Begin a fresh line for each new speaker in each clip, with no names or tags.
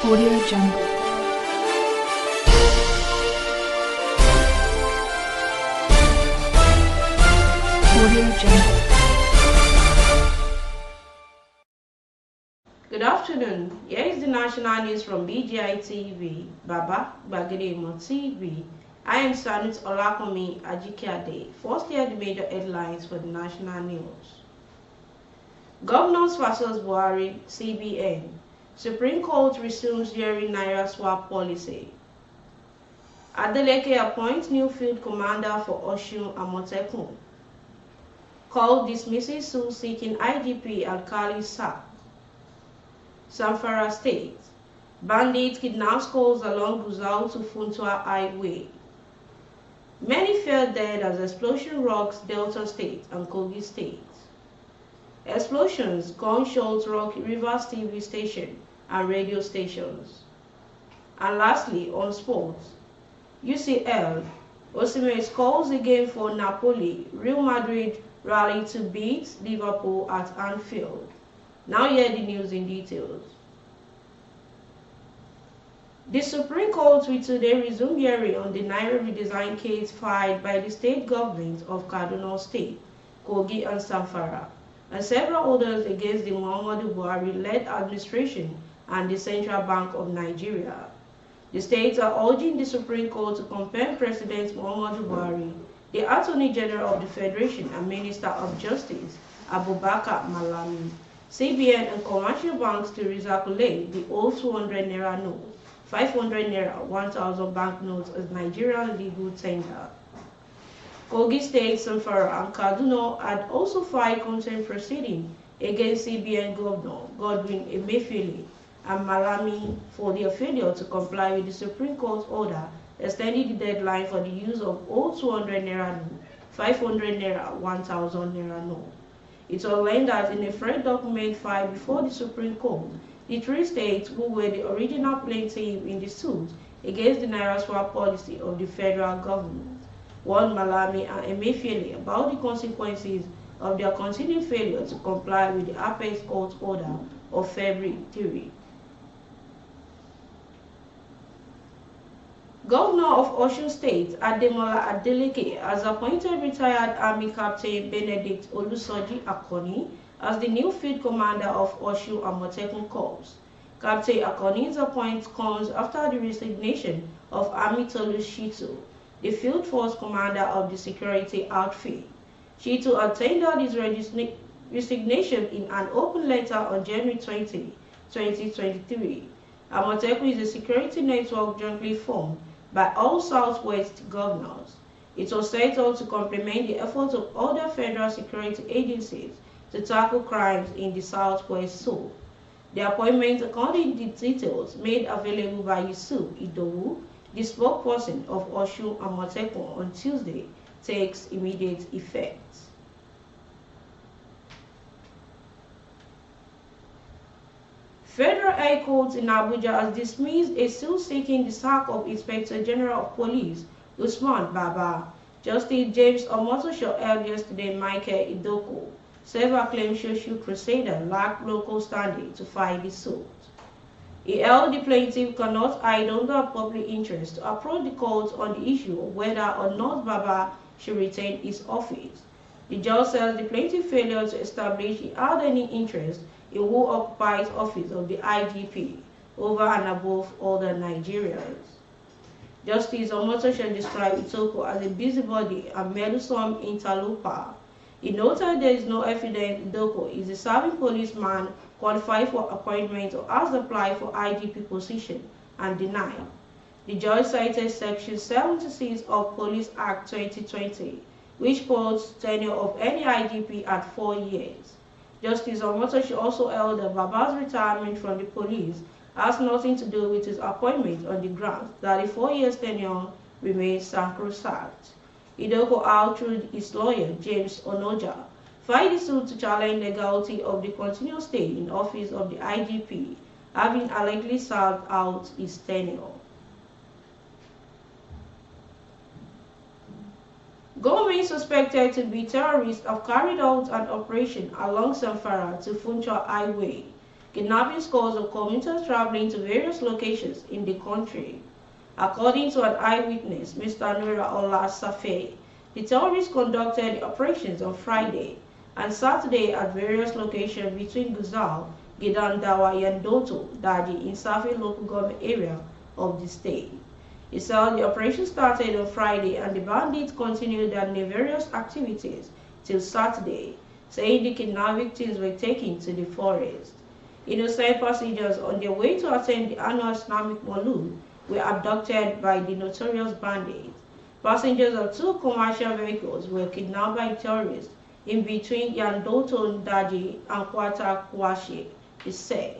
Audio Jungle. Audio Jungle.
Good afternoon. Here is the national news from BGI TV, Baba Bagedemo TV. I am Sanit Olakomi Ajikade. First, here the major headlines for the national news. Governors versus Buhari, CBN. Supreme Court resumes hearing Naira swap policy. Adeleke appoints new field commander for Osun Amotekun. Call dismisses suit seeking IGP Alkali sack. Zamfara State. Bandits kidnap schools along Guzau to Funtua Highway. Many fell dead as explosion rocks Delta State and Kogi State. Explosions, gunshots rock Rivers TV station and radio stations. And lastly, on sports, UCL, Osun scores again for Napoli. Real Madrid rally to beat Liverpool at Anfield. Now hear the news in details. The Supreme Court will today resume hearing on the Naira redesign case filed by the state governments of Kaduna State, Kogi and Zamfara, and several others against the Muhammadu Buhari-led administration and the Central Bank of Nigeria. The states are urging the Supreme Court to compel President Muhammadu Buhari, the Attorney General of the Federation and Minister of Justice, Abubakar Malami, CBN and commercial banks to recirculate the old 200 Naira note, 500 Naira, 1,000 banknotes as Nigerian legal tender. Kogi State, Zamfara, and Kaduna had also filed contempt proceedings against CBN Governor Godwin Emefiele and Malami for their failure to comply with the Supreme Court order extending the deadline for the use of old 200 Naira note, 500 Naira, 1,000 Naira note. It was learned that in a fresh document filed before the Supreme Court, the three states who were the original plaintiffs in the suit against the Naira swap policy of the federal government warned Malami and Emefiele about the consequences of their continued failure to comply with the Apex Court order of February 3. Governor of Osun State, Ademola Adeleke, has appointed retired Army Captain Benedict Olusoji Akoni as the new field commander of Osun Amotekun Corps. Captain Akoni's appointment comes after the resignation of Amitolu, the field force commander of the security outfit. Shitu had tendered his resignation in an open letter on January 20, 2023. Amotekun is a security network jointly formed by all Southwest governors. It was set up to complement the efforts of other federal security agencies to tackle crimes in the Southwest zone. The appointment, according to the details made available by Yusuf Idowu, the spokesperson of Osun Amotekun on Tuesday, takes immediate effect. Federal High Court in Abuja has dismissed a suit seeking the sack of Inspector General of Police Usman Baba. Justice James Omotosho held yesterday Michael Idoko, several claimed social crusader lacked local standing to file the suit. He held the plaintiff cannot hide under public interest to approach the court on the issue of whether or not Baba should retain his office. The judge says the plaintiff's failure to establish he had any interest in who occupies office of the IGP over and above other Nigerians. Justice Omotosho described Itoko as a busybody and meddlesome interloper. He noted there is no evidence Itoko is a serving policeman qualified for appointment or has applied for IGP position and denied. The judge cited Section 76 of Police Act 2020, which puts tenure of any IGP at 4 years. Justice Omotosho also held that Baba's retirement from the police has nothing to do with his appointment on the grounds that a 4-year tenure remains sacrosanct. Idoko out through his lawyer, James Onoja, filed a suit to challenge legality of the continuous stay in office of the IGP, having allegedly served out his tenure. Government suspected to be terrorists have carried out an operation along Zamfara to Funtua Highway, kidnapping scores of commuters traveling to various locations in the country. According to an eyewitness, Mr. Nura Ola Safe, the terrorists conducted the operations on Friday and Saturday at various locations between Guzau, Gidandawa, Yandoto, Daji in Safi local government area of the state. He said the operation started on Friday and the bandits continued their nefarious activities till Saturday, saying the kidnapped victims were taken to the forest. Innocent passengers on their way to attend the annual Islamic Maulud were abducted by the notorious bandits. Passengers of two commercial vehicles were kidnapped by terrorists in between Yandoto Daji and Kwata Kwashi, he said.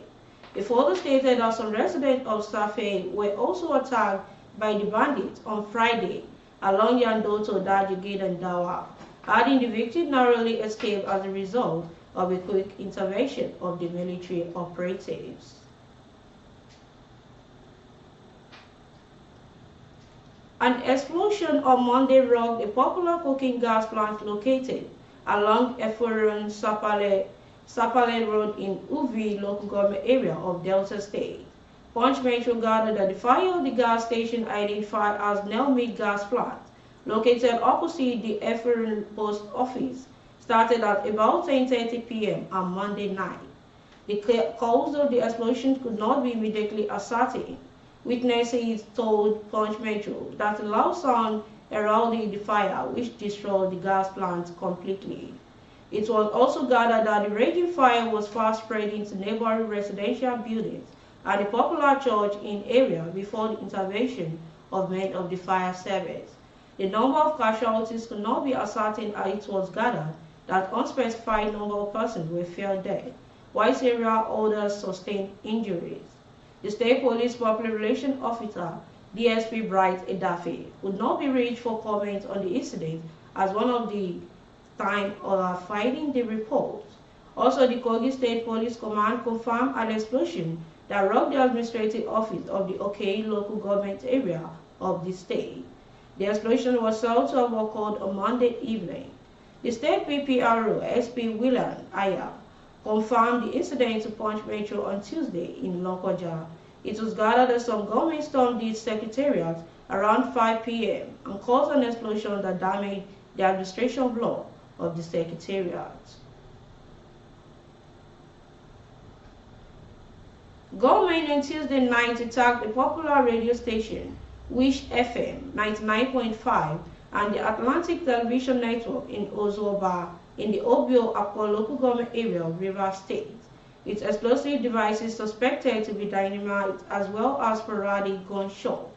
It further stated that some residents of Safe were also attacked by the bandits on Friday along Yandoto Daji Gate and Dawa, adding the victim narrowly escaped as a result of a quick intervention of the military operatives. An explosion on Monday rocked a popular cooking gas plant located along Eforun Sapale Road in Uvi local government area of Delta State. Punch Metro gathered that the fire of the gas station identified as Nelmi Gas Plant, located opposite the Eforun Post Office, started at about 10:30 p.m. on Monday night. The cause of the explosion could not be immediately ascertained. Witnesses told Punch Metro that a loud sound heralded the fire, which destroyed the gas plant completely. It was also gathered that the raging fire was fast spreading to neighboring residential buildings and a popular church in area before the intervention of men of the fire service. The number of casualties could not be ascertained as it was gathered that unspecified number of persons were found dead, while several others sustained injuries. The State Police Public Relations Officer, DSP Bright Edafe, would not be reached for comment on the incident as one of the time of fighting the report. Also, the Kogi State Police Command confirmed an explosion that rocked the administrative office of the Okei local government area of the state. The explosion was thought to have occurred on Monday evening. The state PPRO, SP William Aya, confirmed the incident to Punch Metro on Tuesday in Lokoja. It was gathered that some government stormed the secretariat around 5 p.m. and caused an explosion that damaged the administration block of the secretariat. Government on Tuesday night attacked the popular radio station, Wish FM 99.5, and the Atlantic Television Network in Ozoba in the Obio Akwa local government area of Rivers State. Its explosive devices suspected to be dynamite as well as sporadic gunshots.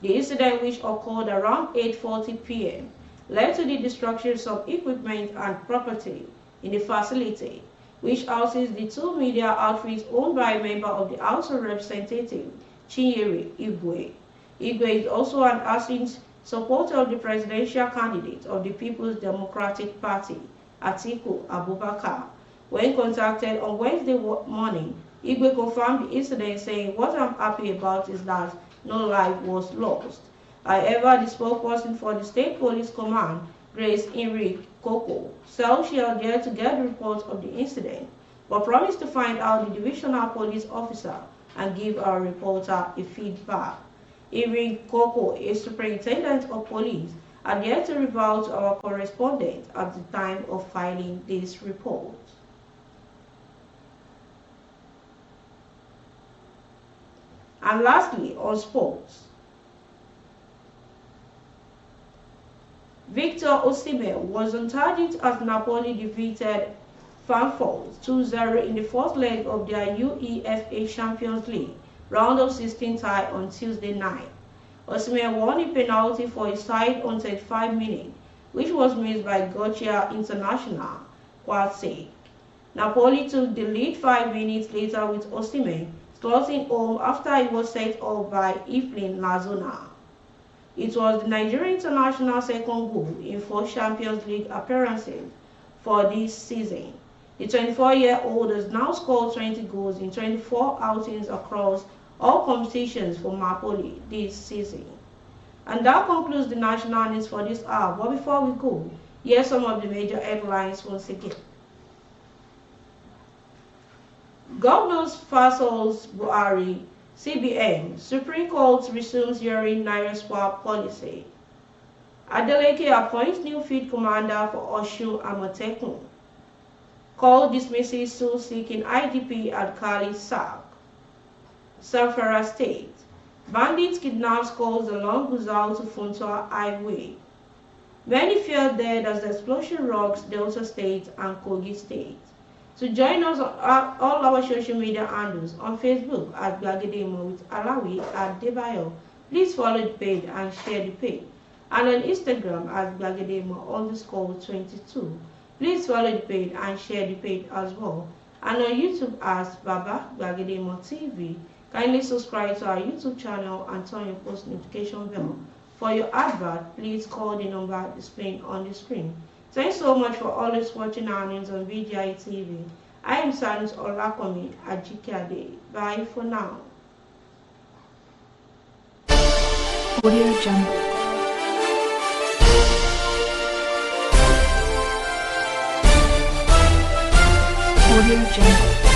The incident, which occurred around 8:40 p.m., led to the destruction of some equipment and property in the facility, which houses the two media outfits owned by a member of the House of Representatives, Chinyere Igwe. Igwe is also an ardent supporter of the presidential candidate of the People's Democratic Party, Atiku Abubakar. When contacted on Wednesday morning, Igwe confirmed the incident, saying, "What I'm happy about is that no life was lost." However, the spokesperson for the State Police Command, Grace Enrique Coco, said she had yet to get reports of the incident, but promised to find out the divisional police officer and give our reporter a feedback. Enrique Coco, a superintendent of police, had yet to reveal to our correspondent at the time of filing this report. And lastly, on sports. Victor Osimhen was on target as Napoli defeated Frankfurt 2-0 in the first leg of their UEFA Champions League round of 16 tie on Tuesday night. Osimhen won a penalty for his side on 35 minutes, which was missed by Gotia international Kwatse. Napoli took the lead 5 minutes later with Osimhen slotting home after it was set up by Iflin Lazona. It was the Nigerian international second goal in 4 Champions League appearances for this season. The 24-year-old has now scored 20 goals in 24 outings across all competitions for Napoli this season. And that concludes the national news for this hour. But before we go, here's some of the major headlines once again. Governors Fasol's Buhari, CBN, Supreme Court resumes hearing Naira swap policy. Adeleke appoints new field commander for Osun Amotekun. Call dismisses suit seeking IGP Alkali sack. Zamfara State. Bandits kidnap schools along Guzau to Funtua Highway. Many fell dead as the explosion rocks Delta State and Kogi State. To join us on all our social media handles on Facebook at Gbagedemo with Alawi at Debayo, please follow the page and share the page. And on Instagram at Gbagedemo_22. Please follow the page and share the page as well. And on YouTube as Baba Gbagedemo TV. Kindly subscribe to our YouTube channel and turn your post notification bell. For your advert, please call the number displayed on the screen. Thanks so much for always watching our news on VGI TV. I am Sanus Olakomi Ajikade. Bye for now.
Audio Jungle. Audio Jungle.